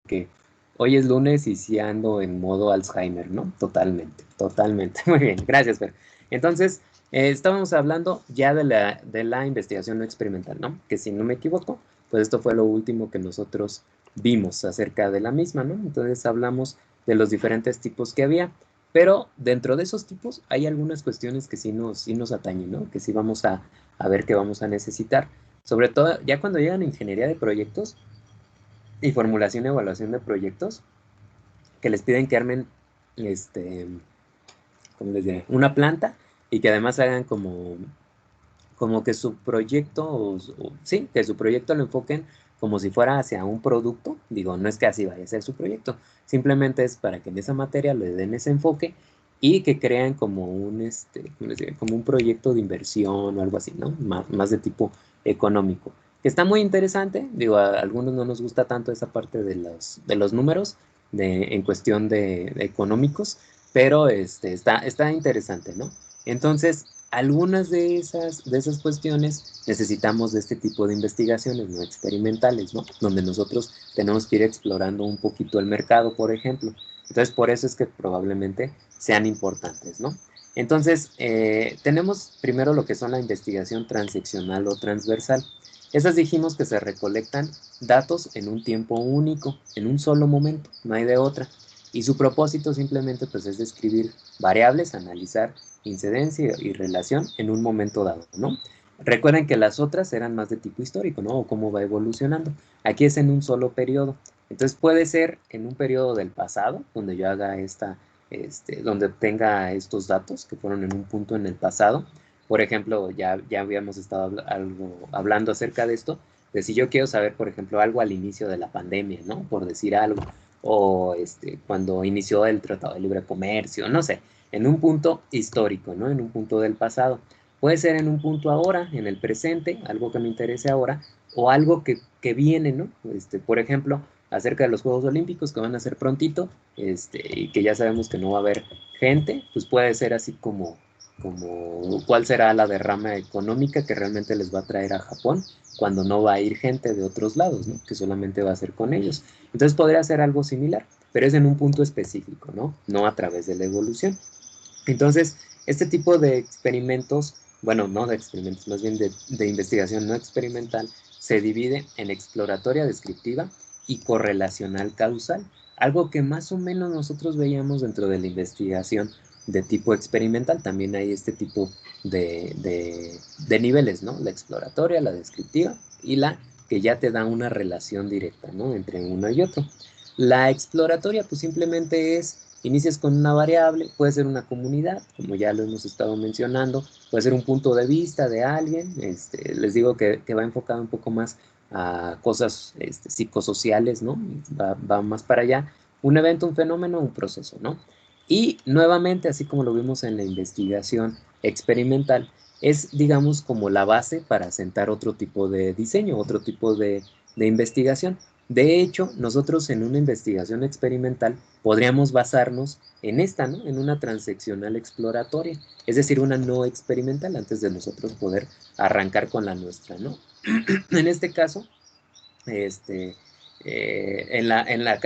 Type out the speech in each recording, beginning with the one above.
que hoy es lunes y sí ando en modo Alzheimer, ¿no? Totalmente, totalmente. Muy bien, gracias, Fer. Entonces, estábamos hablando ya de la investigación no experimental, ¿no? Que si no me equivoco, pues esto fue lo último que nosotros vimos acerca de la misma, ¿no? Entonces hablamos de los diferentes tipos que había, pero dentro de esos tipos hay algunas cuestiones que sí nos atañen, ¿no? Que sí vamos a ver que vamos a necesitar. Sobre todo, ya cuando llegan a ingeniería de proyectos, y formulación y evaluación de proyectos que les piden que armen, este, ¿cómo les diré? Una planta y que además hagan como que su proyecto, sí, que su proyecto lo enfoquen como si fuera hacia un producto. Digo, no es que así vaya a ser su proyecto, simplemente es para que en esa materia le den ese enfoque y que crean como ¿cómo les diré? Como un proyecto de inversión o algo así, ¿no? Más de tipo económico. Que está muy interesante, digo, a algunos no nos gusta tanto esa parte de los números en cuestión de económicos, pero está interesante, ¿no? Entonces, algunas de esas cuestiones necesitamos de este tipo de investigaciones no experimentales, ¿no? Donde nosotros tenemos que ir explorando un poquito el mercado, por ejemplo. Entonces, por eso es que probablemente sean importantes, ¿no? Entonces, tenemos primero lo que son la investigación transeccional o transversal. Esas dijimos que se recolectan datos en un tiempo único, en un solo momento, no hay de otra. Y su propósito simplemente pues es describir variables, analizar incidencia y relación en un momento dado, ¿no? Recuerden que las otras eran más de tipo histórico, ¿no? O cómo va evolucionando. Aquí es en un solo periodo. Entonces puede ser en un periodo del pasado, donde yo haga donde tenga estos datos que fueron en un punto en el pasado. Por ejemplo, ya habíamos estado hablando acerca de esto, de si yo quiero saber, por ejemplo, algo al inicio de la pandemia, ¿no? Por decir algo, o cuando inició el Tratado de Libre Comercio, no sé, en un punto histórico, ¿no? En un punto del pasado. Puede ser en un punto ahora, en el presente, algo que me interese ahora, o algo que viene, ¿no? Por ejemplo, acerca de los Juegos Olímpicos que van a ser prontito, y que ya sabemos que no va a haber gente, pues puede ser así como cuál será la derrama económica que realmente les va a traer a Japón cuando no va a ir gente de otros lados, ¿no? Que solamente va a ser con ellos. Entonces podría ser algo similar, pero es en un punto específico, ¿no? No a través de la evolución. Entonces, este tipo de experimentos, bueno, no de experimentos, más bien de investigación no experimental, se divide en exploratoria descriptiva y correlacional causal, algo que más o menos nosotros veíamos dentro de la investigación de tipo experimental. También hay este tipo de niveles, ¿no? La exploratoria, la descriptiva y la que ya te da una relación directa, ¿no? Entre uno y otro. La exploratoria, pues simplemente inicias con una variable, puede ser una comunidad, como ya lo hemos estado mencionando, puede ser un punto de vista de alguien, les digo que va enfocado un poco más a cosas psicosociales, ¿no? Va más para allá, un evento, un fenómeno, un proceso, ¿no? Y nuevamente, así como lo vimos en la investigación experimental, es, digamos, como la base para sentar otro tipo de diseño, otro tipo de investigación. De hecho, nosotros en una investigación experimental podríamos basarnos en esta, ¿no? En una transeccional exploratoria, es decir, una no experimental antes de nosotros poder arrancar con la nuestra, ¿no? En este caso, este, en la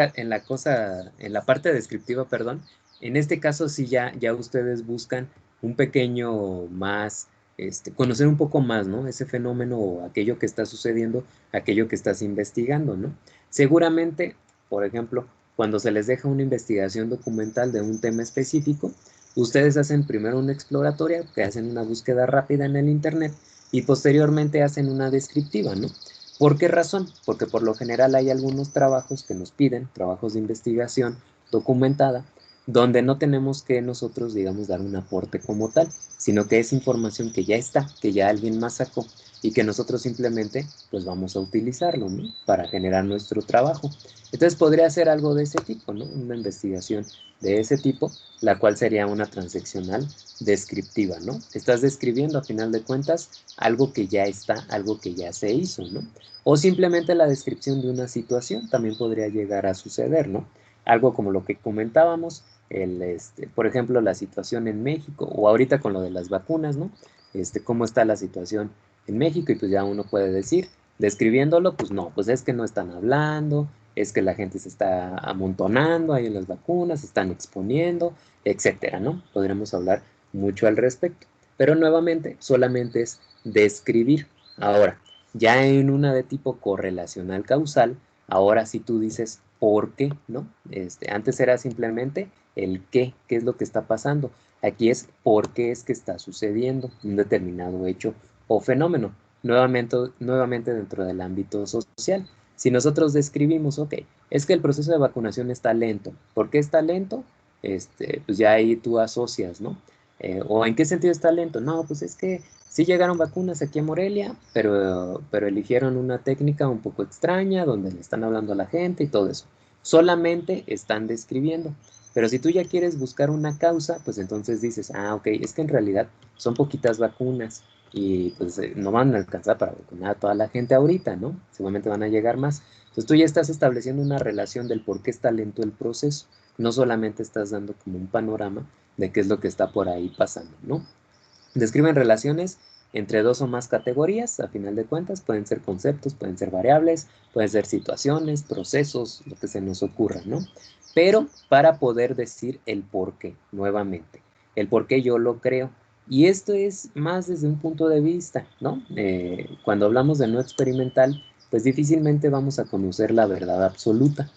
parte descriptiva, perdón, en este caso sí ya ustedes buscan un pequeño más, conocer un poco más, ¿no? Ese fenómeno o aquello que está sucediendo, aquello que estás investigando, ¿no? Seguramente, por ejemplo, cuando se les deja una investigación documental de un tema específico, ustedes hacen primero una exploratoria, que hacen una búsqueda rápida en el internet y posteriormente hacen una descriptiva, ¿no? ¿Por qué razón? Porque por lo general hay algunos trabajos que nos piden, trabajos de investigación documentada, donde no tenemos que nosotros, digamos, dar un aporte como tal, sino que es información que ya está, que ya alguien más sacó y que nosotros simplemente pues vamos a utilizarlo, ¿no? Para generar nuestro trabajo. Entonces podría ser algo de ese tipo, ¿no? Una investigación de ese tipo, la cual sería una transaccional descriptiva, ¿no? Estás describiendo a final de cuentas algo que ya está, algo que ya se hizo, ¿no? O simplemente la descripción de una situación también podría llegar a suceder, ¿no? Algo como lo que comentábamos, por ejemplo, la situación en México, o ahorita con lo de las vacunas, ¿no? Cómo está la situación en México, y pues ya uno puede decir, describiéndolo, pues no, pues es que no están hablando, es que la gente se está amontonando ahí en las vacunas, se están exponiendo, etcétera, ¿no? Podríamos hablar mucho al respecto. Pero nuevamente, solamente es describir. Ahora, ya en una de tipo correlacional causal, ahora sí tú dices por qué, ¿no? Antes era simplemente el qué es lo que está pasando. Aquí es por qué es que está sucediendo un determinado hecho o fenómeno, nuevamente dentro del ámbito social. Si nosotros describimos, ok, es que el proceso de vacunación está lento. ¿Por qué está lento? Pues ya ahí tú asocias, ¿no? ¿O en qué sentido está lento? No, pues es que sí llegaron vacunas aquí a Morelia, pero eligieron una técnica un poco extraña donde le están hablando a la gente y todo eso. Solamente están describiendo. Pero si tú ya quieres buscar una causa, pues entonces dices, ah, ok, es que en realidad son poquitas vacunas y pues no van a alcanzar para vacunar a toda la gente ahorita, ¿no? Seguramente van a llegar más. Entonces tú ya estás estableciendo una relación del por qué está lento el proceso. No solamente estás dando como un panorama de qué es lo que está por ahí pasando, ¿no? Describen relaciones entre dos o más categorías, a final de cuentas, pueden ser conceptos, pueden ser variables, pueden ser situaciones, procesos, lo que se nos ocurra, ¿no? Pero para poder decir el por qué, nuevamente, el por qué yo lo creo. Y esto es más desde un punto de vista, ¿no? Cuando hablamos de no experimental, pues difícilmente vamos a conocer la verdad absoluta.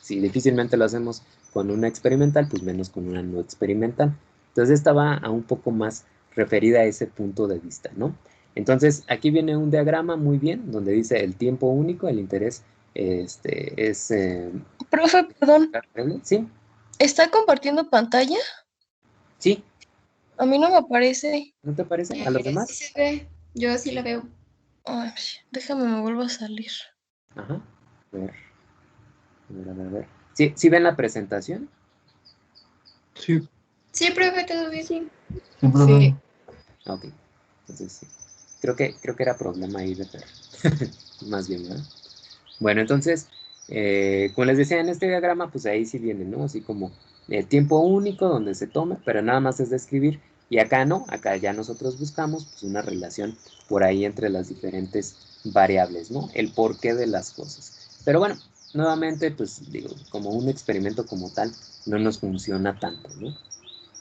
Si difícilmente lo hacemos con una experimental, pues menos con una no experimental. Entonces esta va a un poco más referida a ese punto de vista, ¿no? Entonces, aquí viene un diagrama muy bien, donde dice el tiempo único, el interés es... Profe, perdón, ¿Sí? ¿está compartiendo pantalla? ¿Sí? A mí no me aparece. ¿No te parece? ¿A los Sí demás? se ve, yo sí la veo. Ay, déjame, me vuelvo a salir. Ajá. A ver, a ver. ¿Sí, sí ven la presentación? Sí, Sí, profe, todo bien. sí. Sí. Ok. Entonces sí. Creo que era problema ahí de Fer. Más bien, ¿verdad? Bueno, entonces, como les decía en este diagrama, pues ahí sí viene, ¿no? Así como el tiempo único donde se toma, pero nada más es describir. Y acá no, acá ya nosotros buscamos pues una relación por ahí entre las diferentes variables, ¿no? El porqué de las cosas. Pero bueno, nuevamente, pues digo, como un experimento como tal, no nos funciona tanto, ¿no?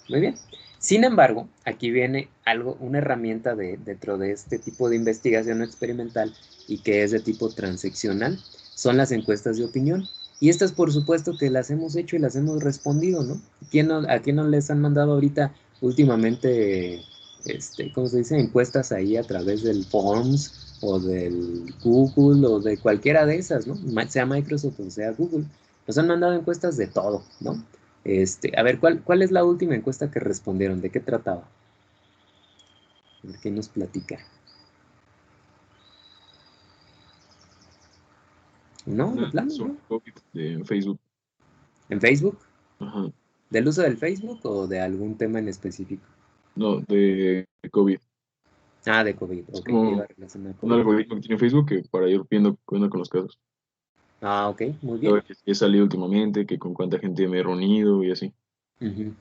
Muy bien. Sin embargo, aquí viene algo, una herramienta dentro de este tipo de investigación experimental y que es de tipo transaccional, son las encuestas de opinión. Y estas, por supuesto, que las hemos hecho y las hemos respondido, ¿no? ¿A quién no les han mandado ahorita últimamente, ¿cómo se dice? Encuestas ahí a través del Forms o del Google o de cualquiera de esas, ¿no? Sea Microsoft o sea Google. Nos han mandado encuestas de todo, ¿no? A ver, ¿cuál es la última encuesta que respondieron? ¿De qué trataba? A ver, ¿qué nos platica? No, de Una plano, sobre ¿no? COVID de Facebook. ¿En Facebook? Ajá. ¿Del uso del Facebook o de algún tema en específico? No, de COVID. Ah, de COVID, Es ok, que iba como relacionado a un COVID. algoritmo que tiene Facebook que para ir viendo qué onda con los casos. Ah, ok, muy A bien. ver qué he salido últimamente, que con cuánta gente me he reunido y así. Ujú.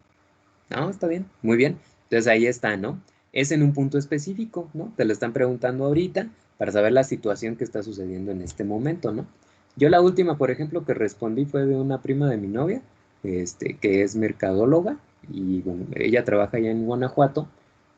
No, está bien, muy bien. Entonces ahí está, ¿no? Es en un punto específico, ¿no? Te lo están preguntando ahorita para saber la situación que está sucediendo en este momento, ¿no? Yo la última, por ejemplo, que respondí fue de una prima de mi novia, que es mercadóloga y bueno, ella trabaja allá en Guanajuato.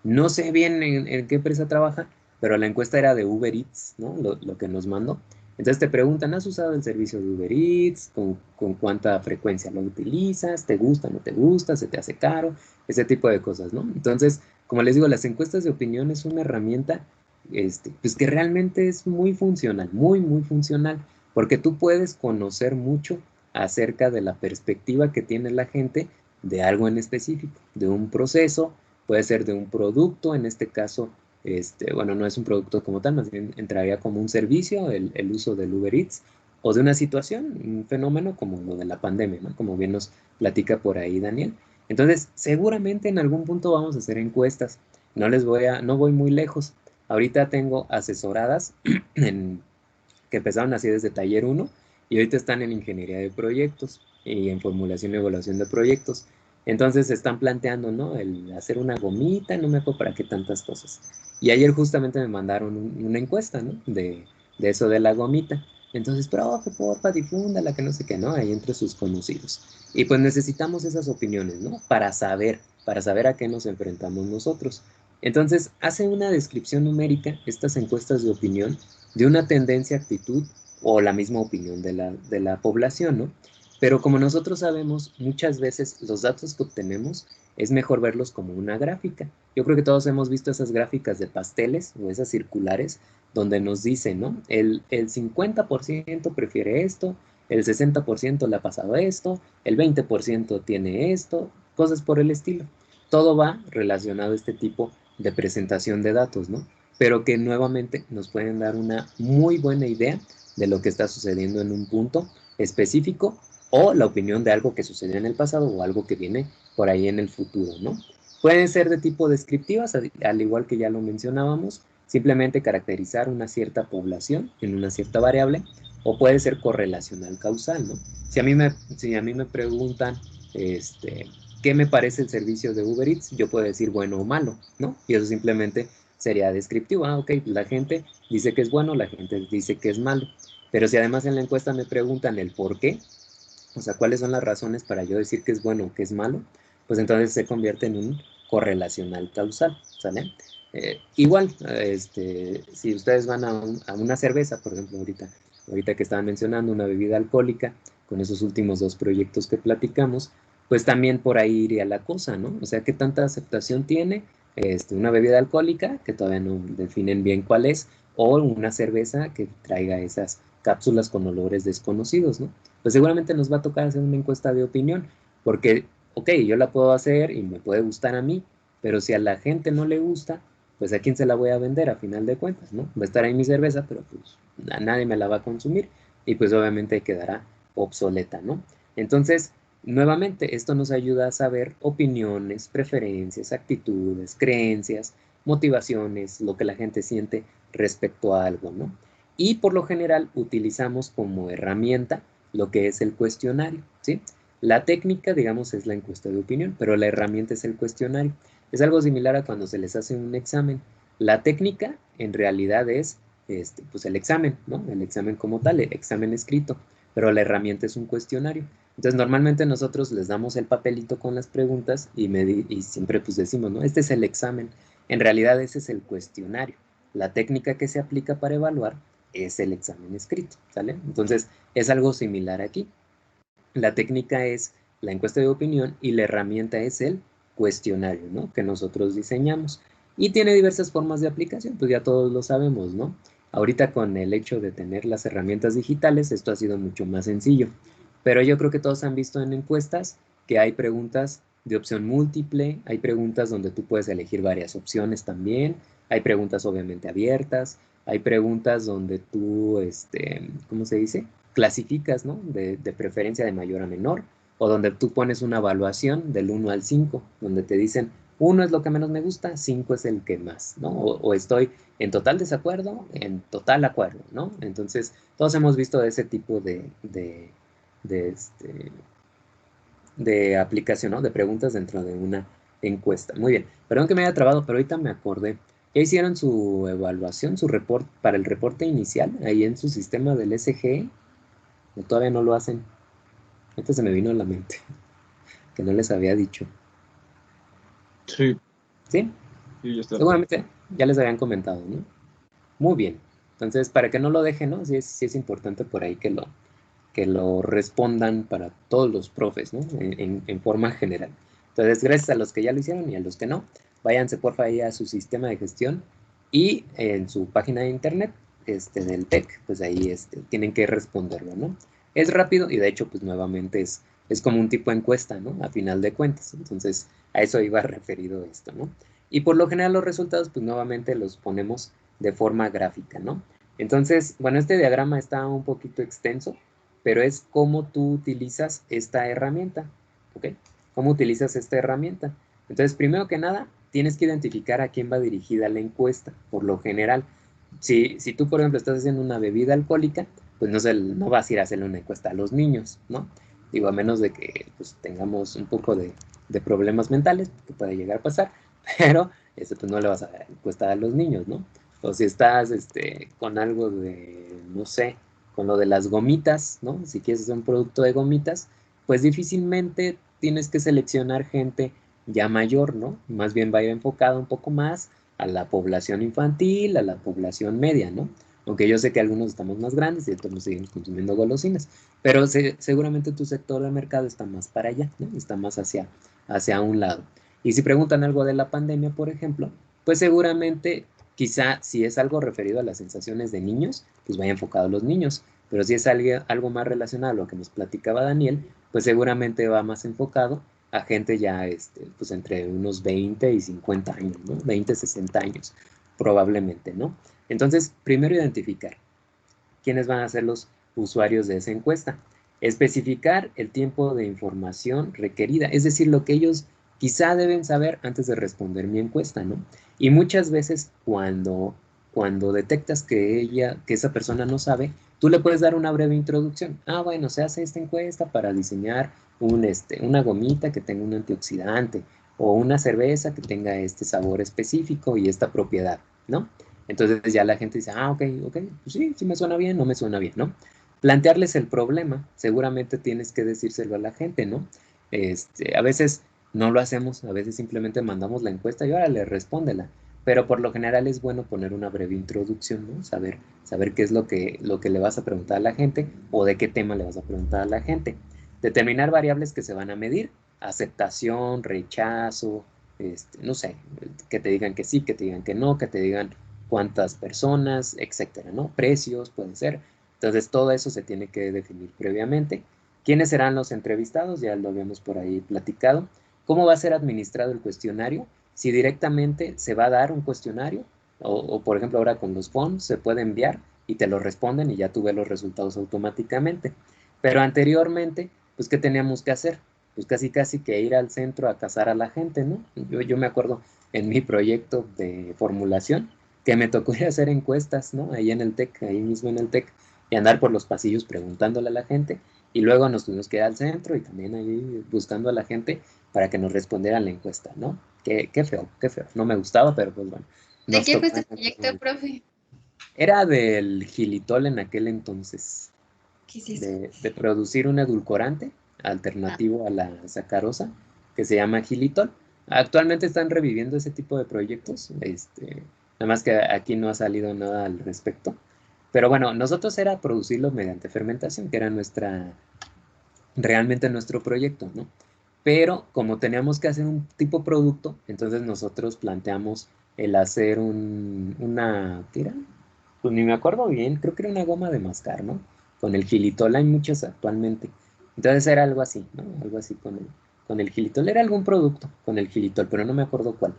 No sé bien en qué empresa trabaja, pero la encuesta era de Uber Eats, ¿no? Lo que nos mandó. Entonces te preguntan, ¿has usado el servicio de Uber Eats? ¿Con cuánta frecuencia lo utilizas? ¿Te gusta, no te gusta? ¿Se te hace caro? Ese tipo de cosas, ¿no? Entonces, como les digo, las encuestas de opinión es una herramienta, pues que realmente es muy funcional, muy, muy funcional, porque tú puedes conocer mucho acerca de la perspectiva que tiene la gente de algo en específico, de un proceso, puede ser de un producto, en este caso, bueno, no es un producto como tal, más bien entraría como un servicio, el uso del Uber Eats, o de una situación, un fenómeno como lo de la pandemia, ¿no? Como bien nos platica por ahí Daniel. Entonces, seguramente en algún punto vamos a hacer encuestas. No voy muy lejos. Ahorita tengo asesoradas que empezaron así desde taller uno y ahorita están en ingeniería de proyectos y en formulación y evaluación de proyectos. Entonces se están planteando, ¿no? El hacer una gomita, no me acuerdo para qué tantas cosas. Y ayer justamente me mandaron una encuesta, ¿no? De eso de la gomita. Entonces, profe, porfa, difúndala, que no sé qué, ¿no? Ahí entre sus conocidos. Y pues necesitamos esas opiniones, ¿no? Para saber a qué nos enfrentamos nosotros. Entonces, hace una descripción numérica, estas encuestas de opinión, de una tendencia, actitud o la misma opinión de la población, ¿no? Pero como nosotros sabemos, muchas veces los datos que obtenemos es mejor verlos como una gráfica. Yo creo que todos hemos visto esas gráficas de pasteles o esas circulares donde nos dicen, ¿no? El 50% prefiere esto, el 60% le ha pasado esto, el 20% tiene esto, cosas por el estilo. Todo va relacionado a este tipo de presentación de datos, ¿no? Pero que nuevamente nos pueden dar una muy buena idea de lo que está sucediendo en un punto específico o la opinión de algo que sucedió en el pasado o algo que viene por ahí en el futuro, ¿no? Pueden ser de tipo descriptivas, al igual que ya lo mencionábamos, simplemente caracterizar una cierta población en una cierta variable, o puede ser correlacional causal, ¿no? Si a mí me preguntan, ¿qué me parece el servicio de Uber Eats? Yo puedo decir bueno o malo, ¿no? Y eso simplemente sería descriptivo. Ah, ok, la gente dice que es bueno, la gente dice que es malo. Pero si además en la encuesta me preguntan el por qué, o sea, cuáles son las razones para yo decir que es bueno o que es malo, pues entonces se convierte en un correlacional causal, ¿sale? Igual, si ustedes van a una cerveza, por ejemplo, ahorita que estaban mencionando una bebida alcohólica, con esos últimos dos proyectos que platicamos, pues también por ahí iría la cosa, ¿no? O sea, ¿qué tanta aceptación tiene una bebida alcohólica, que todavía no definen bien cuál es, o una cerveza que traiga esas cápsulas con olores desconocidos, ¿no? Pues seguramente nos va a tocar hacer una encuesta de opinión, porque, ok, yo la puedo hacer y me puede gustar a mí, pero si a la gente no le gusta, pues a quién se la voy a vender a final de cuentas, ¿no? Va a estar ahí mi cerveza, pero pues a nadie me la va a consumir y pues obviamente quedará obsoleta, ¿no? Entonces, nuevamente, esto nos ayuda a saber opiniones, preferencias, actitudes, creencias, motivaciones, lo que la gente siente respecto a algo, ¿no? Y por lo general utilizamos como herramienta lo que es el cuestionario, ¿sí? La técnica, digamos, es la encuesta de opinión, pero la herramienta es el cuestionario. Es algo similar a cuando se les hace un examen. La técnica, en realidad, es pues el examen, ¿no? El examen como tal, el examen escrito, pero la herramienta es un cuestionario. Entonces, normalmente nosotros les damos el papelito con las preguntas y siempre pues decimos, ¿no? Este es el examen. En realidad, ese es el cuestionario. La técnica que se aplica para evaluar es el examen escrito, ¿sale? Entonces, es algo similar aquí. La técnica es la encuesta de opinión y la herramienta es el cuestionario, ¿no? Que nosotros diseñamos. Y tiene diversas formas de aplicación, pues ya todos lo sabemos, ¿no? Ahorita con el hecho de tener las herramientas digitales, esto ha sido mucho más sencillo. Pero yo creo que todos han visto en encuestas que hay preguntas de opción múltiple, hay preguntas donde tú puedes elegir varias opciones también, hay preguntas obviamente abiertas, hay preguntas donde tú, ¿cómo se dice? Clasificas, ¿no? De preferencia de mayor a menor, o donde tú pones una evaluación del 1 al 5, donde te dicen 1 es lo que menos me gusta, 5 es el que más, ¿no? O estoy en total desacuerdo, en total acuerdo, ¿no? Entonces, todos hemos visto ese tipo de, este, de aplicación, ¿no? De preguntas dentro de una encuesta. Muy bien, perdón que me haya trabado, pero ahorita me acordé. Ya hicieron su evaluación, su report para el reporte inicial, ahí en su sistema del SGE, o todavía no lo hacen. Ahorita se me vino a la mente, que no les había dicho. Sí, ¿Sí? sí, ya está. Seguramente ya les habían comentado, ¿no? Muy bien. Entonces, para que no lo dejen, ¿no? Sí es importante por ahí que lo respondan para todos los profes, ¿no? En forma general. Entonces, gracias a los que ya lo hicieron y a los que no, váyanse porfa ahí a su sistema de gestión y en su página de internet del TEC, pues ahí tienen que responderlo, ¿no? Es rápido y de hecho, pues nuevamente es como un tipo de encuesta, ¿no? A final de cuentas. Entonces, a eso iba referido esto, ¿no? Y por lo general los resultados, pues nuevamente los ponemos de forma gráfica, ¿no? Entonces, bueno, este diagrama está un poquito extenso, pero es cómo tú utilizas esta herramienta, ¿ok? ¿Cómo utilizas esta herramienta? Entonces, primero que nada, tienes que identificar a quién va dirigida la encuesta, por lo general. Si tú, por ejemplo, estás haciendo una bebida alcohólica, pues no vas a ir a hacerle una encuesta a los niños, ¿no? Digo, a menos de que pues, tengamos un poco de problemas mentales, que puede llegar a pasar, pero pues no le vas a dar encuesta a los niños, ¿no? O si estás con algo de, no sé, con lo de las gomitas, ¿no? Si quieres hacer un producto de gomitas, pues difícilmente tienes que seleccionar gente ya mayor, ¿no? Más bien va a ir enfocado un poco más a la población infantil, a la población media, ¿no? Aunque yo sé que algunos estamos más grandes y otros seguimos consumiendo golosinas, pero seguramente tu sector de mercado está más para allá, ¿no? Está más hacia un lado. Y si preguntan algo de la pandemia, por ejemplo, pues seguramente, quizá si es algo referido a las sensaciones de niños, pues vaya enfocado a los niños, pero si es algo más relacionado a lo que nos platicaba Daniel, pues seguramente va más enfocado a gente ya, pues entre unos 20 y 50 años, ¿no? 20, 60 años, probablemente, ¿no? Entonces, primero identificar quiénes van a ser los usuarios de esa encuesta. Especificar el tiempo de información requerida, es decir, lo que ellos quizá deben saber antes de responder mi encuesta, ¿no? Y muchas veces cuando detectas que esa persona no sabe, tú le puedes dar una breve introducción. Ah, bueno, se hace esta encuesta para diseñar una gomita que tenga un antioxidante o una cerveza que tenga este sabor específico y esta propiedad, ¿no? Entonces ya la gente dice, ah, ok, pues sí, sí me suena bien, no me suena bien, ¿no? Plantearles el problema, seguramente tienes que decírselo a la gente, ¿no? A veces no lo hacemos, a veces simplemente mandamos la encuesta y ahora le respóndela, pero por lo general es bueno poner una breve introducción, ¿no? Saber qué es lo que le vas a preguntar a la gente o de qué tema le vas a preguntar a la gente. Determinar variables que se van a medir, aceptación, rechazo, no sé, que te digan que sí, que te digan que no, que te digan cuántas personas, etcétera, ¿no? Precios, pueden ser. Entonces, todo eso se tiene que definir previamente. ¿Quiénes serán los entrevistados? Ya lo habíamos por ahí platicado. ¿Cómo va a ser administrado el cuestionario? Si directamente se va a dar un cuestionario, o por ejemplo, ahora con los fondos se puede enviar y te lo responden y ya tú ves los resultados automáticamente. Pero anteriormente, pues, ¿qué teníamos que hacer? Pues casi que ir al centro a cazar a la gente, ¿no? Yo me acuerdo en mi proyecto de formulación, que me tocó ir a hacer encuestas, ¿no? Ahí en el TEC, ahí mismo en el TEC, y andar por los pasillos preguntándole a la gente, y luego nos tuvimos que ir al centro y también ahí buscando a la gente para que nos respondieran la encuesta, ¿no? Qué feo, qué feo. No me gustaba, pero pues bueno, ¿De nos qué fue tocó. este proyecto, profe? Era del xilitol en aquel entonces, ¿Qué es eso? de producir un edulcorante Ah, alternativo a la sacarosa que se llama xilitol. Actualmente están reviviendo ese tipo de proyectos, nada más que aquí no ha salido nada al respecto. Pero bueno, nosotros era producirlo mediante fermentación, que era realmente nuestro proyecto, ¿no? Pero como teníamos que hacer un tipo producto, entonces nosotros planteamos el hacer ¿qué era? Pues ni me acuerdo bien, creo que era una goma de mascar, ¿no? Con el xilitol, hay muchos actualmente. Entonces era algo así, ¿no? Algo así con el xilitol. Era algún producto con el xilitol, pero no me acuerdo cuál.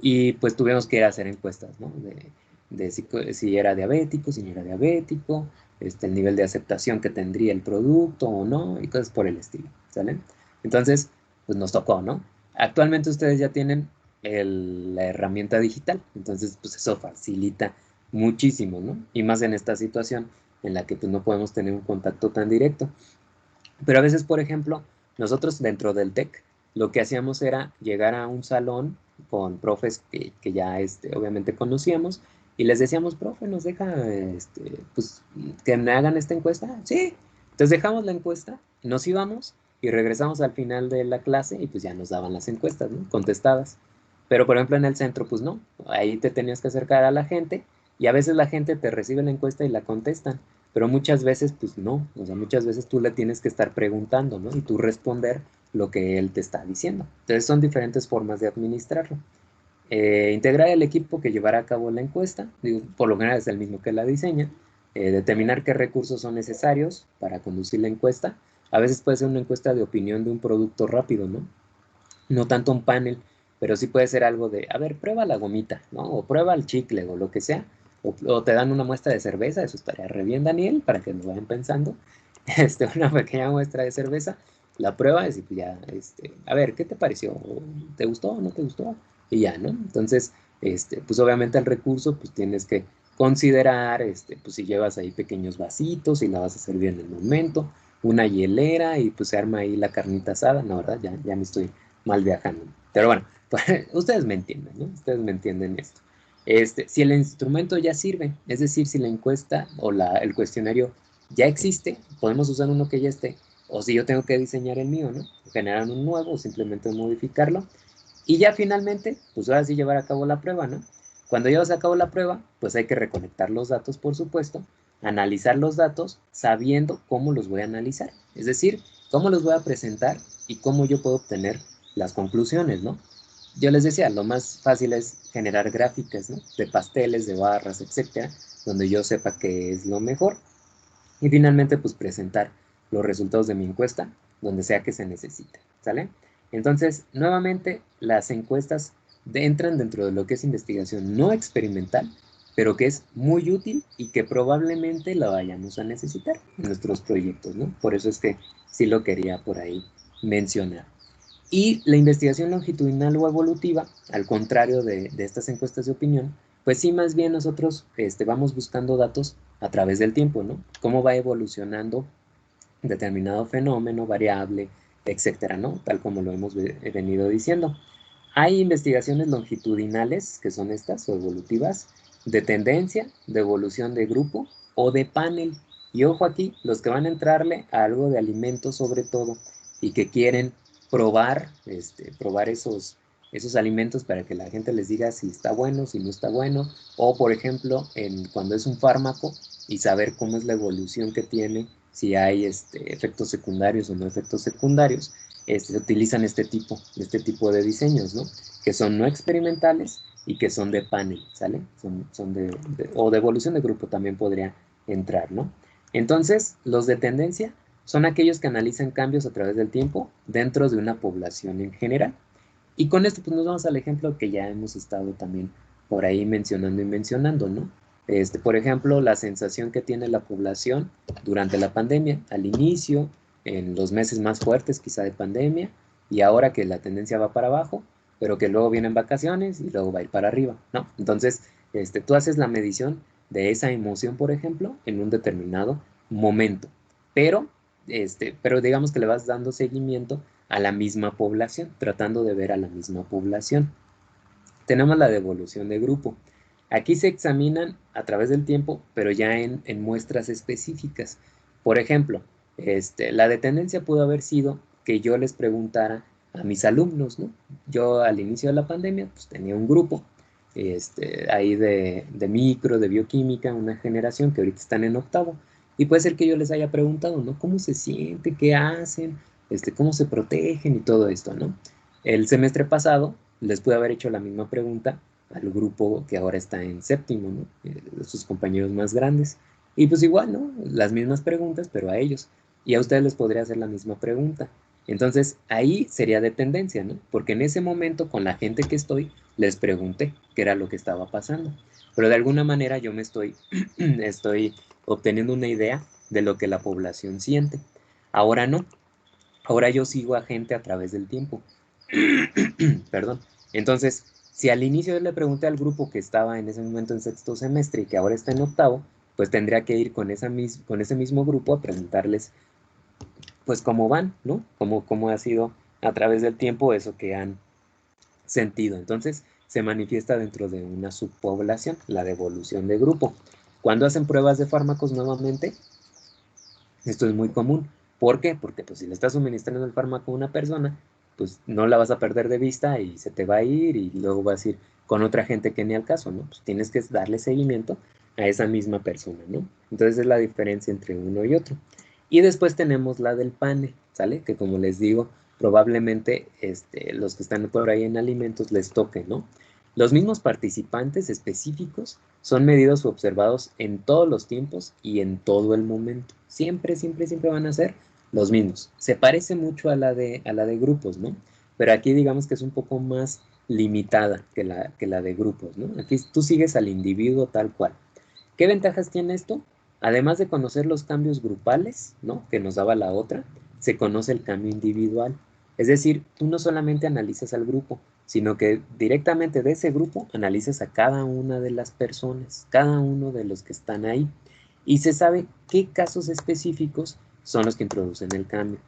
Y pues tuvimos que ir a hacer encuestas, ¿no? De si era diabético, si no era diabético, el nivel de aceptación que tendría el producto o no, y cosas por el estilo, ¿sale? Entonces, pues nos tocó, ¿no? Actualmente ustedes ya tienen la herramienta digital, entonces pues eso facilita muchísimo, ¿no? Y más en esta situación en la que pues no podemos tener un contacto tan directo. Pero a veces, por ejemplo, nosotros dentro del TEC, lo que hacíamos era llegar a un salón con profes que ya obviamente conocíamos y les decíamos, profe, nos deja pues, que me hagan esta encuesta. Sí, entonces dejamos la encuesta, nos íbamos y regresamos al final de la clase y pues ya nos daban las encuestas, ¿no? Contestadas. Pero por ejemplo en el centro, pues no, ahí te tenías que acercar a la gente y a veces la gente te recibe la encuesta y la contestan. Pero muchas veces, pues no, o sea, muchas veces tú le tienes que estar preguntando, ¿no? Y tú responder lo que él te está diciendo. Entonces son diferentes formas de administrarlo. Integrar el equipo que llevará a cabo la encuesta, digo, por lo general es el mismo que la diseña. Determinar qué recursos son necesarios para conducir la encuesta. A veces puede ser una encuesta de opinión de un producto rápido, ¿no? No tanto un panel, pero sí puede ser algo de, a ver, prueba la gomita, ¿no? O prueba el chicle o lo que sea. O te dan una muestra de cerveza, eso estaría re bien, Daniel, para que nos vayan pensando. Una pequeña muestra de cerveza, la pruebas y pues ya, a ver, ¿qué te pareció? ¿Te gustó o no te gustó? Y ya, ¿no? Entonces, pues obviamente el recurso, pues tienes que considerar, pues si llevas ahí pequeños vasitos y la vas a servir en el momento, una hielera y pues se arma ahí la carnita asada, no, ¿verdad? Ya me estoy mal viajando. Pero bueno, pues, ustedes me entienden, ¿no? Ustedes me entienden esto. Si el instrumento ya sirve, es decir, si la encuesta o el cuestionario ya existe, podemos usar uno que ya esté, o si yo tengo que diseñar el mío, ¿no? Generar un nuevo o simplemente modificarlo. Y ya finalmente, pues ahora sí llevar a cabo la prueba, ¿no? Cuando llevas a cabo la prueba, pues hay que recolectar los datos, por supuesto, analizar los datos sabiendo cómo los voy a analizar. Es decir, cómo los voy a presentar y cómo yo puedo obtener las conclusiones, ¿no? Yo les decía, lo más fácil es generar gráficas, ¿no? De pasteles, de barras, etcétera, donde yo sepa qué es lo mejor. Y finalmente, pues presentar los resultados de mi encuesta donde sea que se necesite, ¿sale? Entonces, nuevamente, las encuestas entran dentro de lo que es investigación no experimental, pero que es muy útil y que probablemente la vayamos a necesitar en nuestros proyectos, ¿no? Por eso es que sí lo quería por ahí mencionar. Y la investigación longitudinal o evolutiva, al contrario de estas encuestas de opinión, pues sí, más bien nosotros vamos buscando datos a través del tiempo, ¿no? Cómo va evolucionando determinado fenómeno, variable, etcétera, ¿no? Tal como lo hemos venido diciendo. Hay investigaciones longitudinales, que son estas, o evolutivas, de tendencia, de evolución de grupo o de panel. Y ojo aquí, los que van a entrarle a algo de alimentos sobre todo y que quieren probar, probar esos alimentos para que la gente les diga si está bueno, si no está bueno, o por ejemplo, cuando es un fármaco y saber cómo es la evolución que tiene, si hay efectos secundarios o no efectos secundarios, se utilizan este tipo de diseños, ¿no? Que son no experimentales y que son de panel, ¿sale? O de evolución de grupo también podría entrar, ¿no? Entonces, los de tendencia son aquellos que analizan cambios a través del tiempo dentro de una población en general. Y con esto pues nos vamos al ejemplo que ya hemos estado también por ahí mencionando y mencionando, ¿no? Por ejemplo, la sensación que tiene la población durante la pandemia, al inicio, en los meses más fuertes quizá de pandemia, y ahora que la tendencia va para abajo, pero que luego vienen vacaciones y luego va a ir para arriba, ¿no? Entonces, tú haces la medición de esa emoción, por ejemplo, en un determinado momento, pero, pero digamos que le vas dando seguimiento a la misma población, tratando de ver a la misma población. Tenemos la devolución de grupo. Aquí se examinan a través del tiempo, pero ya en muestras específicas. Por ejemplo, la de tendencia pudo haber sido que yo les preguntara a mis alumnos, ¿no? Yo al inicio de la pandemia, pues tenía un grupo ahí de micro, de bioquímica, una generación que ahorita están en octavo. Y puede ser que yo les haya preguntado, ¿no? ¿Cómo se siente? ¿Qué hacen? ¿Cómo se protegen? Y todo esto, ¿no? El semestre pasado les pude haber hecho la misma pregunta al grupo que ahora está en séptimo, ¿no? Sus compañeros más grandes. Y pues igual, ¿no? Las mismas preguntas, pero a ellos. Y a ustedes les podría hacer la misma pregunta. Entonces, ahí sería de tendencia, ¿no? Porque en ese momento, con la gente que estoy, les pregunté qué era lo que estaba pasando. Pero de alguna manera yo me estoy obteniendo una idea de lo que la población siente. Ahora no. Ahora yo sigo a gente a través del tiempo. Perdón. Entonces, si al inicio yo le pregunté al grupo que estaba en ese momento en sexto semestre y que ahora está en octavo, pues tendría que ir con ese mismo grupo a preguntarles, pues, cómo van, ¿no? Cómo ha sido a través del tiempo eso que han sentido. Entonces, se manifiesta dentro de una subpoblación, la devolución de grupo. Cuando hacen pruebas de fármacos nuevamente, esto es muy común. ¿Por qué? Porque pues si le estás suministrando el fármaco a una persona, pues no la vas a perder de vista y se te va a ir y luego vas a ir con otra gente que ni al caso, ¿no? Pues tienes que darle seguimiento a esa misma persona, ¿no? Entonces es la diferencia entre uno y otro. Y después tenemos la del panel, ¿sale? Que como les digo, probablemente los que están por ahí en alimentos les toque, ¿no? Los mismos participantes específicos son medidos o observados en todos los tiempos y en todo el momento. Siempre, siempre, siempre van a ser los mismos. Se parece mucho a la de grupos, ¿no? Pero aquí digamos que es un poco más limitada que la de grupos, ¿no? Aquí tú sigues al individuo tal cual. ¿Qué ventajas tiene esto? Además de conocer los cambios grupales, ¿no? Que nos daba la otra, se conoce el cambio individual. Es decir, tú no solamente analizas al grupo, sino que directamente de ese grupo analizas a cada una de las personas, cada uno de los que están ahí, y se sabe qué casos específicos son los que introducen el cambio.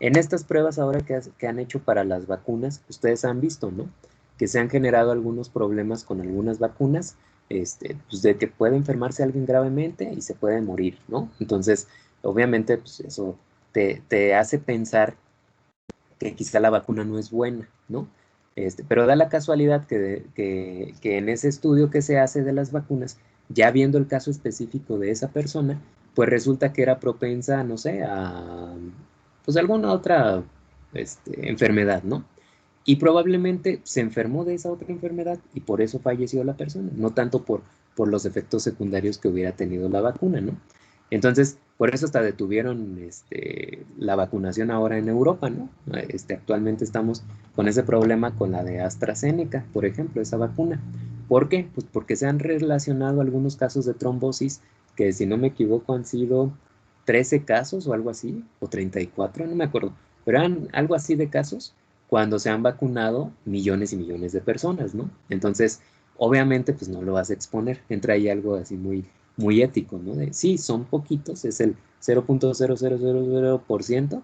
En estas pruebas ahora que han hecho para las vacunas, ustedes han visto, ¿no? Que se han generado algunos problemas con algunas vacunas, pues de que puede enfermarse alguien gravemente y se puede morir, ¿no? Entonces, Obviamente, pues eso te hace pensar que quizá la vacuna no es buena, ¿no? Pero da la casualidad que en ese estudio que se hace de las vacunas, ya viendo el caso específico de esa persona, pues resulta que era propensa, no sé, a pues alguna otra enfermedad, ¿no? Y probablemente se enfermó de esa otra enfermedad y por eso falleció la persona, no tanto por los efectos secundarios que hubiera tenido la vacuna, ¿no? Entonces, por eso hasta detuvieron la vacunación ahora en Europa, ¿no? Actualmente estamos con ese problema con la de AstraZeneca, por ejemplo, esa vacuna. ¿Por qué? Pues porque se han relacionado algunos casos de trombosis que, si no me equivoco, han sido 13 casos o algo así, o 34, no me acuerdo, pero eran algo así de casos cuando se han vacunado millones y millones de personas, ¿no? Entonces, obviamente, pues no lo vas a exponer. Entra ahí algo así muy ético, ¿no? De, sí, son poquitos, es el 0.0000%,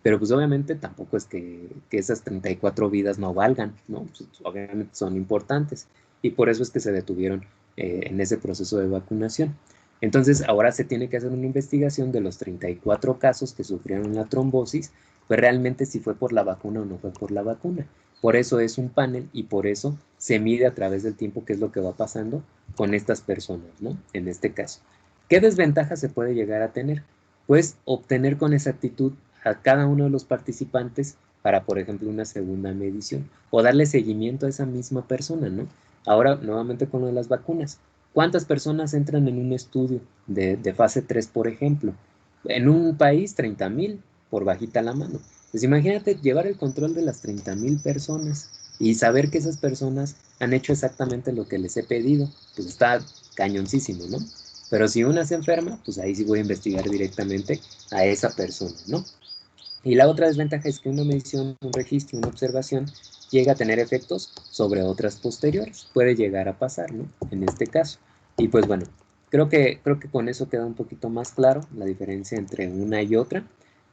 pero pues obviamente tampoco es que esas 34 vidas no valgan, ¿no? Pues, obviamente son importantes y por eso es que se detuvieron en ese proceso de vacunación. Entonces, ahora se tiene que hacer una investigación de los 34 casos que sufrieron la trombosis, pues realmente si fue por la vacuna o no fue por la vacuna. Por eso es un panel y por eso se mide a través del tiempo qué es lo que va pasando con estas personas, ¿no? En este caso. ¿Qué desventaja se puede llegar a tener? Pues obtener con exactitud a cada uno de los participantes para, por ejemplo, una segunda medición o darle seguimiento a esa misma persona, ¿no? Ahora, nuevamente con lo de las vacunas. ¿Cuántas personas entran en un estudio de fase 3, por ejemplo? En un país, 30,000 por bajita la mano. Pues imagínate llevar el control de las 30,000 personas y saber que esas personas han hecho exactamente lo que les he pedido. Pues está cañoncísimo, ¿no? Pero si una se enferma, pues ahí sí voy a investigar directamente a esa persona, ¿no? Y la otra desventaja es que una medición, un registro, una observación llega a tener efectos sobre otras posteriores. Puede llegar a pasar, ¿no? En este caso. Y pues bueno, creo que con eso queda un poquito más claro la diferencia entre una y otra.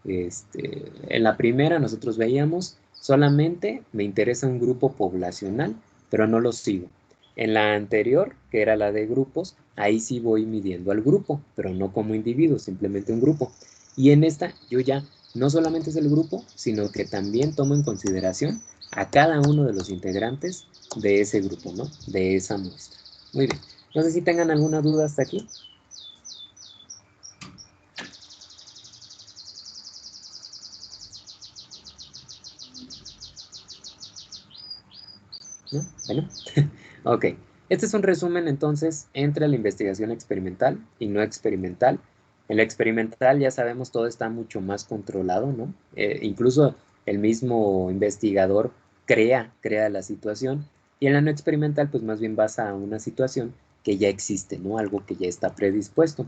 En la primera nosotros veíamos solamente me interesa un grupo poblacional, pero no lo sigo. En la anterior, que era la de grupos, ahí sí voy midiendo al grupo, pero no como individuo, simplemente un grupo. Y en esta yo ya no solamente es el grupo, sino que también tomo en consideración a cada uno de los integrantes de ese grupo, ¿no? De esa muestra. Muy bien. No sé si tengan alguna duda hasta aquí. ¿No? Bueno. Ok. Este es un resumen entonces entre la investigación experimental y no experimental. En la experimental ya sabemos todo está mucho más controlado, ¿no? Incluso el mismo investigador crea la situación y en la no experimental pues más bien basa a una situación que ya existe, ¿no? Algo que ya está predispuesto.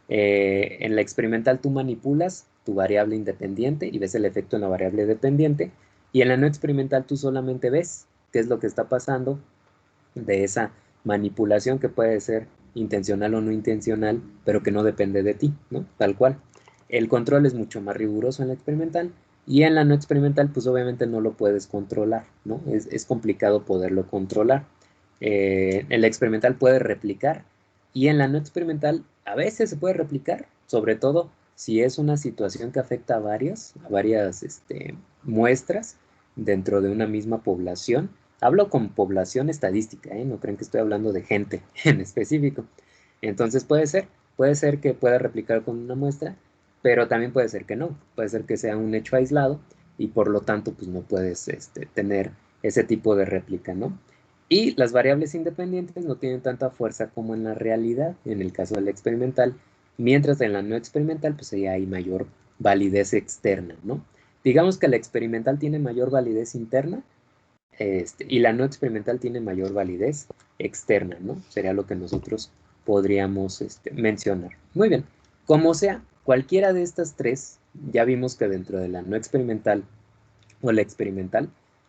En la experimental tú manipulas tu variable independiente y ves el efecto en la variable dependiente y en la no experimental tú solamente ves qué es lo que está pasando de esa manipulación que puede ser intencional o no intencional, pero que no depende de ti, ¿no? Tal cual. El control es mucho más riguroso en la experimental y en la no experimental, pues obviamente no lo puedes controlar, ¿no? Es complicado poderlo controlar. En la experimental puedes replicar y en la no experimental a veces se puede replicar, sobre todo si es una situación que afecta a varias muestras dentro de una misma población. Hablo con población estadística, ¿eh? No creen que estoy hablando de gente en específico. Entonces puede ser que pueda replicar con una muestra, pero también puede ser que no. Puede ser que sea un hecho aislado y por lo tanto pues no puedes tener ese tipo de réplica, ¿no? Y las variables independientes no tienen tanta fuerza como en la realidad, en el caso del experimental, mientras en la no experimental pues ahí hay mayor validez externa, ¿no? Digamos que la experimental tiene mayor validez interna, y la no experimental tiene mayor validez externa, ¿no? Sería lo que nosotros podríamos mencionar. Muy bien, como sea, cualquiera de estas tres, ya vimos que dentro de la no experimental o la experimental,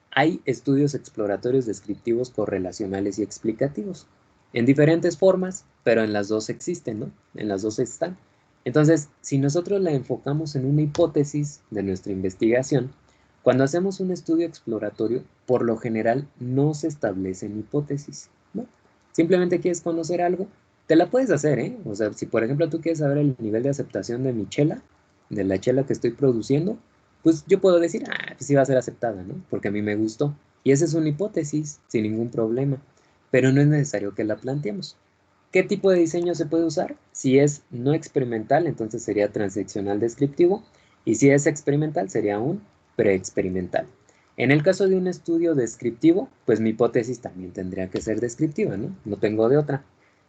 hay estudios exploratorios descriptivos correlacionales y explicativos, en diferentes formas, pero en las dos existen, ¿no? En las dos están. Entonces, si nosotros la enfocamos en una hipótesis de nuestra investigación, cuando hacemos un estudio exploratorio, por lo general no se establecen hipótesis, ¿no? Simplemente quieres conocer algo, te la puedes hacer, ¿eh? O sea, si por ejemplo tú quieres saber el nivel de aceptación de mi chela, de la chela que estoy produciendo, pues yo puedo decir, pues sí va a ser aceptada, ¿no? Porque a mí me gustó. Y esa es una hipótesis, sin ningún problema. Pero no es necesario que la planteemos. ¿Qué tipo de diseño se puede usar? Si es no experimental, entonces sería transaccional descriptivo. Y si es experimental, sería un preexperimental. En el caso de un estudio descriptivo, pues mi hipótesis también tendría que ser descriptiva, ¿no? No tengo de otra.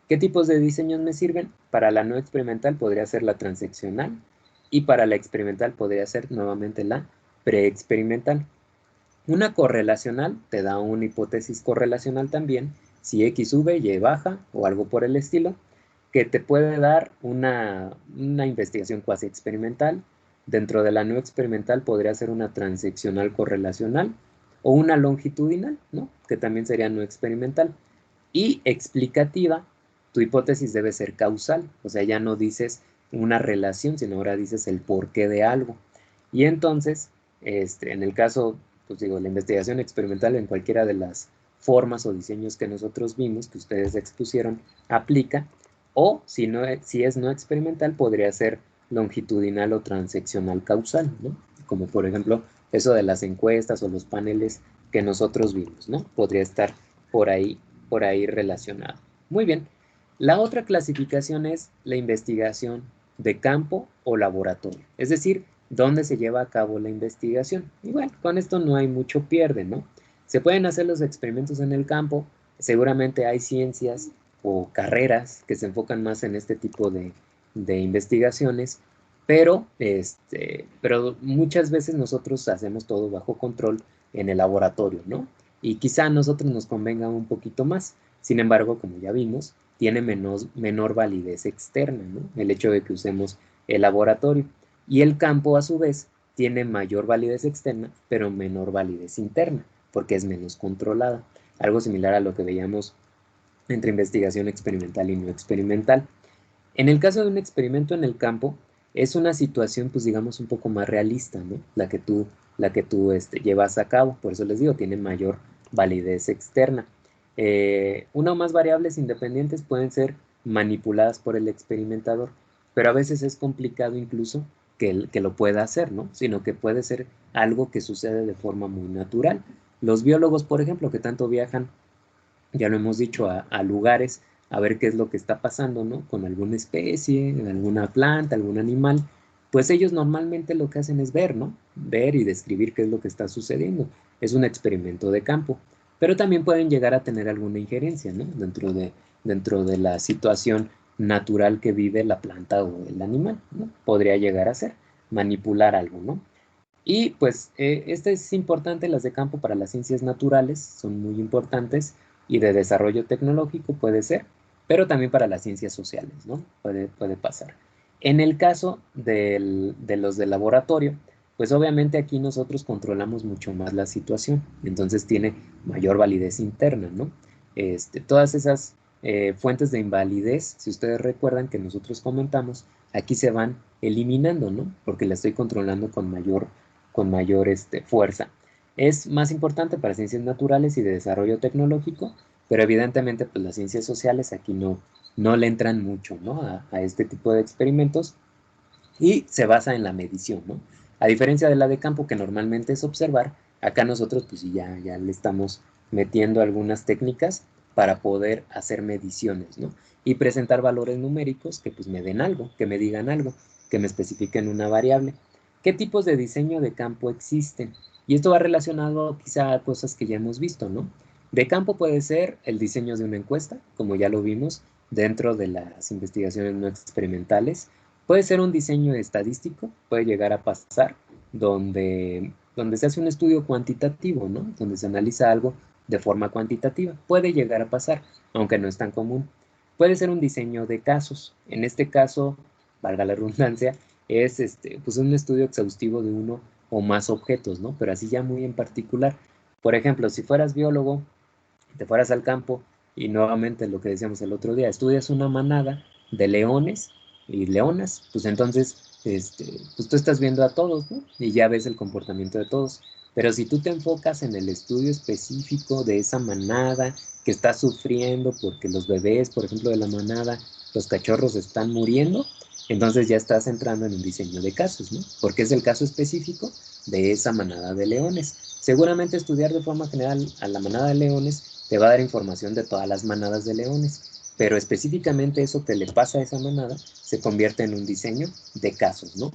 ¿Qué tipos de diseños me sirven? Para la no experimental podría ser la transaccional y para la experimental podría ser nuevamente la preexperimental. Una correlacional te da una hipótesis correlacional también, si X sube, Y baja o algo por el estilo, que te puede dar una investigación cuasi experimental. Dentro de la no experimental podría ser una transaccional correlacional o una longitudinal, ¿no? Que también sería no experimental. Y explicativa, tu hipótesis debe ser causal, o sea, ya no dices una relación, sino ahora dices el porqué de algo. Y entonces, en el caso, pues digo, la investigación experimental en cualquiera de las formas o diseños que nosotros vimos, que ustedes expusieron, aplica, o si, no, si es no experimental, podría ser longitudinal o transeccional causal, ¿no? Como por ejemplo, eso de las encuestas o los paneles que nosotros vimos, ¿no? Podría estar por ahí relacionado. Muy bien. La otra clasificación es la investigación de campo o laboratorio. Es decir, dónde se lleva a cabo la investigación. Y bueno, con esto no hay mucho pierde, ¿no? Se pueden hacer los experimentos en el campo. Seguramente hay ciencias o carreras que se enfocan más en este tipo de investigaciones, pero muchas veces nosotros hacemos todo bajo control en el laboratorio, ¿no? Y quizá a nosotros nos convenga un poquito más. Sin embargo, como ya vimos, tiene menor validez externa, ¿no? El hecho de que usemos el laboratorio. Y el campo, a su vez, tiene mayor validez externa, pero menor validez interna, porque es menos controlada. Algo similar a lo que veíamos entre investigación experimental y no experimental. En el caso de un experimento en el campo, es una situación, pues digamos, un poco más realista, ¿no? La que tú llevas a cabo. Por eso les digo, tiene mayor validez externa. Una o más variables independientes pueden ser manipuladas por el experimentador, pero a veces es complicado incluso que lo pueda hacer, ¿no? Sino que puede ser algo que sucede de forma muy natural. Los biólogos, por ejemplo, que tanto viajan, ya lo hemos dicho, a lugares a ver qué es lo que está pasando, ¿no? Con alguna especie, alguna planta, algún animal, pues ellos normalmente lo que hacen es ver, ¿no? Ver y describir qué es lo que está sucediendo. Es un experimento de campo, pero también pueden llegar a tener alguna injerencia, ¿no? Dentro de la situación natural que vive la planta o el animal, ¿no? Podría llegar a ser manipular algo, ¿no? Y pues este es importante, las de campo para las ciencias naturales son muy importantes y de desarrollo tecnológico puede ser, pero también para las ciencias sociales, ¿no? Puede pasar. En el caso de los de laboratorio, pues obviamente aquí nosotros controlamos mucho más la situación, entonces tiene mayor validez interna, ¿no? Todas esas fuentes de invalidez, si ustedes recuerdan que nosotros comentamos, aquí se van eliminando, ¿no? Porque la estoy controlando con mayor fuerza. Es más importante para ciencias naturales y de desarrollo tecnológico, pero evidentemente pues las ciencias sociales aquí no le entran mucho, ¿no? a este tipo de experimentos y se basa en la medición, ¿no? A diferencia de la de campo que normalmente es observar, acá nosotros pues ya le estamos metiendo algunas técnicas para poder hacer mediciones, ¿no? Y presentar valores numéricos que pues me den algo, que me digan algo, que me especifiquen una variable. ¿Qué tipos de diseño de campo existen? Y esto va relacionado quizá a cosas que ya hemos visto, ¿no? De campo puede ser el diseño de una encuesta, como ya lo vimos dentro de las investigaciones no experimentales. Puede ser un diseño estadístico, puede llegar a pasar, donde se hace un estudio cuantitativo, ¿no? Donde se analiza algo de forma cuantitativa. Puede llegar a pasar, aunque no es tan común. Puede ser un diseño de casos. En este caso, valga la redundancia, es pues un estudio exhaustivo de uno o más objetos, ¿no? Pero así ya muy en particular. Por ejemplo, si fueras biólogo, te fueras al campo y nuevamente lo que decíamos el otro día, estudias una manada de leones y leonas, pues entonces pues tú estás viendo a todos, ¿no? Y ya ves el comportamiento de todos. Pero si tú te enfocas en el estudio específico de esa manada que está sufriendo porque los bebés, por ejemplo, de la manada, los cachorros están muriendo, entonces ya estás entrando en un diseño de casos, ¿no? Porque es el caso específico de esa manada de leones. Seguramente estudiar de forma general a la manada de leones te va a dar información de todas las manadas de leones, pero específicamente eso que le pasa a esa manada se convierte en un diseño de casos, ¿no?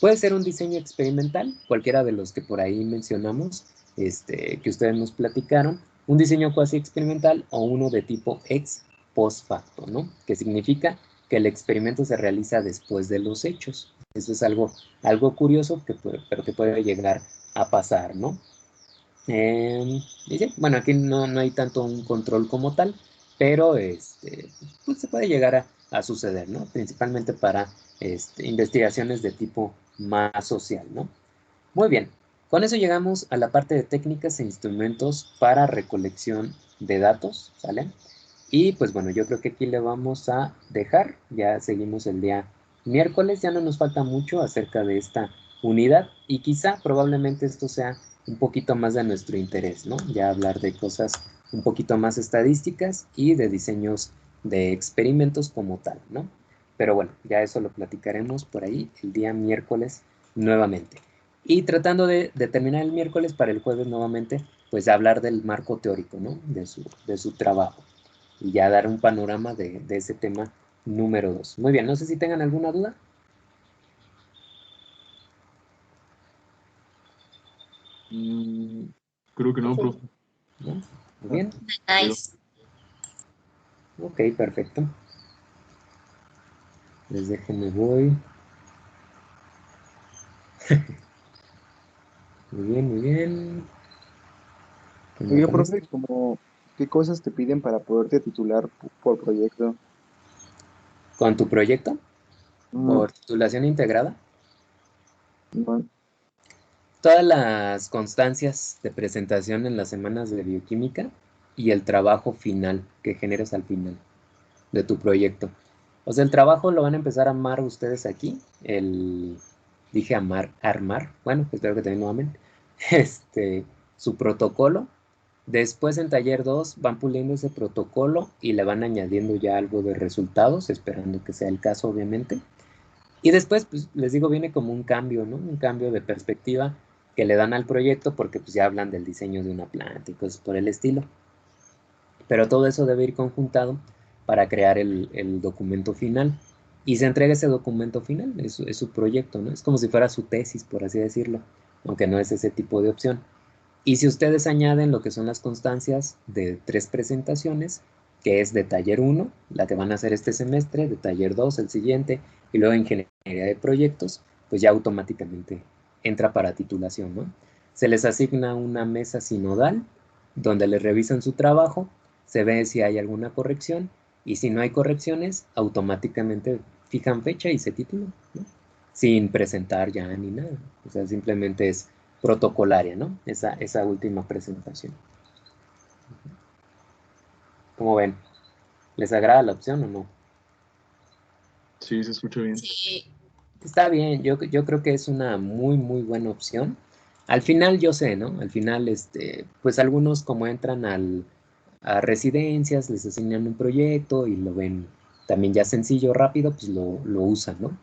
Puede ser un diseño experimental, cualquiera de los que por ahí mencionamos, que ustedes nos platicaron, un diseño cuasi experimental o uno de tipo ex post facto, ¿no? Que significa que el experimento se realiza después de los hechos. Eso es algo curioso, pero que puede llegar a pasar, ¿no? Sí, bueno, aquí no hay tanto un control como tal, pero pues se puede llegar a suceder, ¿no? Principalmente para investigaciones de tipo más social, ¿no? Muy bien, con eso llegamos a la parte de técnicas e instrumentos para recolección de datos, ¿sale? Y pues bueno, yo creo que aquí le vamos a dejar, ya seguimos el día miércoles, ya no nos falta mucho acerca de esta unidad y quizá probablemente esto sea un poquito más de nuestro interés, ¿no? Ya hablar de cosas un poquito más estadísticas y de diseños de experimentos como tal, ¿no? Pero bueno, ya eso lo platicaremos por ahí el día miércoles nuevamente. Y tratando de terminar el miércoles para el jueves nuevamente, pues hablar del marco teórico, ¿no? De su trabajo y ya dar un panorama de ese tema número 2. Muy bien, no sé si tengan alguna duda. Creo que no, profe. ¿No? Muy bien. Nice. Ok, perfecto. Les déjenme voy. Muy bien, muy bien. Oiga, profe, como, ¿qué cosas te piden para poderte titular por proyecto? ¿Con tu proyecto? Mm, ¿Por titulación integrada? no, Todas las constancias de presentación en las semanas de bioquímica y el trabajo final que generes al final de tu proyecto. O sea, el trabajo lo van a empezar a amar ustedes aquí. Dije amar, armar. Bueno, espero que también lo amen. Su protocolo. Después en taller 2 van puliendo ese protocolo y le van añadiendo ya algo de resultados, esperando que sea el caso, obviamente. Y después, pues les digo, viene como un cambio, ¿no? Un cambio de perspectiva que le dan al proyecto porque pues ya hablan del diseño de una planta y cosas por el estilo. Pero todo eso debe ir conjuntado para crear el documento final. Y se entrega ese documento final, es su proyecto, ¿no? Es como si fuera su tesis, por así decirlo, aunque no es ese tipo de opción. Y si ustedes añaden lo que son las constancias de 3 presentaciones, que es de taller 1, la que van a hacer este semestre, de taller 2, el siguiente, y luego ingeniería de proyectos, pues ya automáticamente entra para titulación, ¿no? Se les asigna una mesa sinodal donde les revisan su trabajo, se ve si hay alguna corrección, y si no hay correcciones, automáticamente fijan fecha y se titulan, ¿no? Sin presentar ya ni nada. O sea, simplemente es protocolaria, ¿no? Esa última presentación. ¿Cómo ven? ¿Les agrada la opción o no? Sí, se escucha bien. Sí. Está bien, yo creo que es una muy, muy buena opción. Al final yo sé, ¿no? Al final, pues algunos como entran a residencias, les asignan un proyecto y lo ven también ya sencillo, rápido, pues lo usan, ¿no?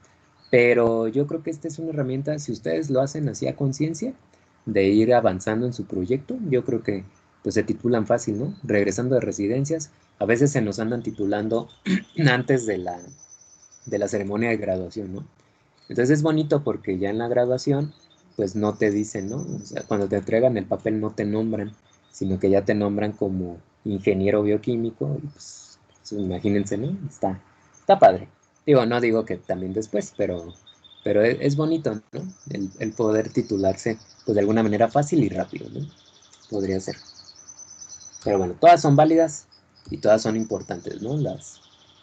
Pero yo creo que esta es una herramienta, si ustedes lo hacen así a conciencia, de ir avanzando en su proyecto, yo creo que pues se titulan fácil, ¿no? Regresando de residencias, a veces se nos andan titulando antes de la ceremonia de graduación, ¿no? Entonces es bonito porque ya en la graduación, pues no te dicen, ¿no? O sea, cuando te entregan el papel no te nombran, sino que ya te nombran como ingeniero bioquímico, y pues imagínense, ¿no? Está padre. Digo, no digo que también después, pero es bonito, ¿no? El poder titularse, pues de alguna manera fácil y rápido, ¿no? Podría ser. Pero bueno, todas son válidas y todas son importantes, ¿no?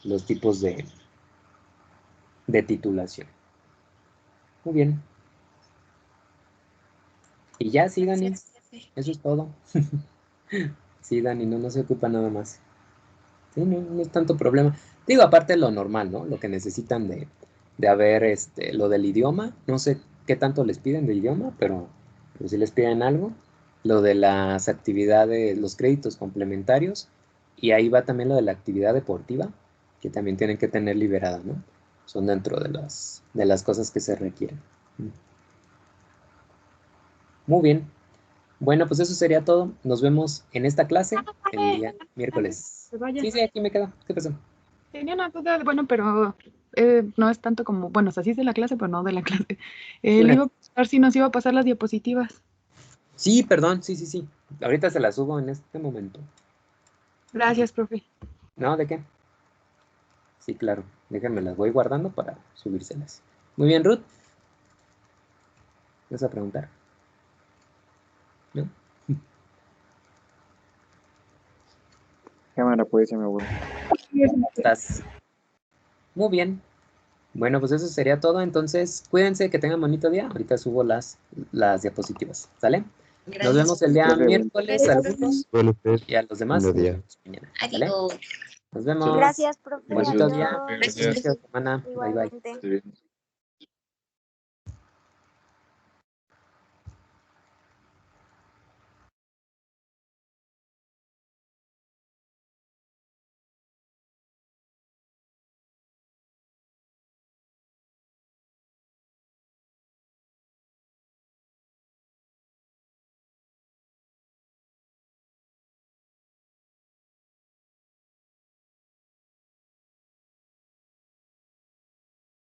Los tipos de titulación. Muy bien. Y ya, sí, Dani, Gracias, profe. eso es todo. Sí, Dani, no se ocupa nada más. Sí, no es tanto problema. Digo, aparte lo normal, ¿no? Lo que necesitan de haber lo del idioma. No sé qué tanto les piden de idioma, pero si les piden algo. Lo de las actividades, los créditos complementarios, Y ahí va también lo de la actividad deportiva, que también tienen que tener liberada, ¿no? Son dentro de las cosas que se requieren. Muy bien. Bueno, pues eso sería todo. Nos vemos en esta clase el día miércoles. Sí, sí, aquí me quedo. ¿Qué pasó? Tenía una duda, bueno, pero no es tanto como, bueno, o sea, sí es de la clase, pero no de la clase. Sí, Le iba a preguntar si nos iba a pasar las diapositivas. sí, perdón, sí, sí, sí. Ahorita se las subo en este momento. Gracias, profe. ¿No? ¿De qué? Sí, claro. Déjenme las voy guardando para subírselas. Muy bien, Ruth. ¿Vas a preguntar? ¿No? Cámara, pues, se me aburre. ¿Estás? Muy bien. Bueno, pues eso sería todo. Entonces, cuídense, que tengan bonito día. Ahorita subo las diapositivas. ¿Sale? Nos vemos el día Profe, miércoles a Gracias, algunos Bueno, pues, y a los demás. lindo Nos día. vemos mañana. ¿Sale? Adiós. Nos vemos. Gracias, profe. Bonito Adiós. día. Gracias. Inicio de semana. Bye, bye. Igualmente. Esté bien.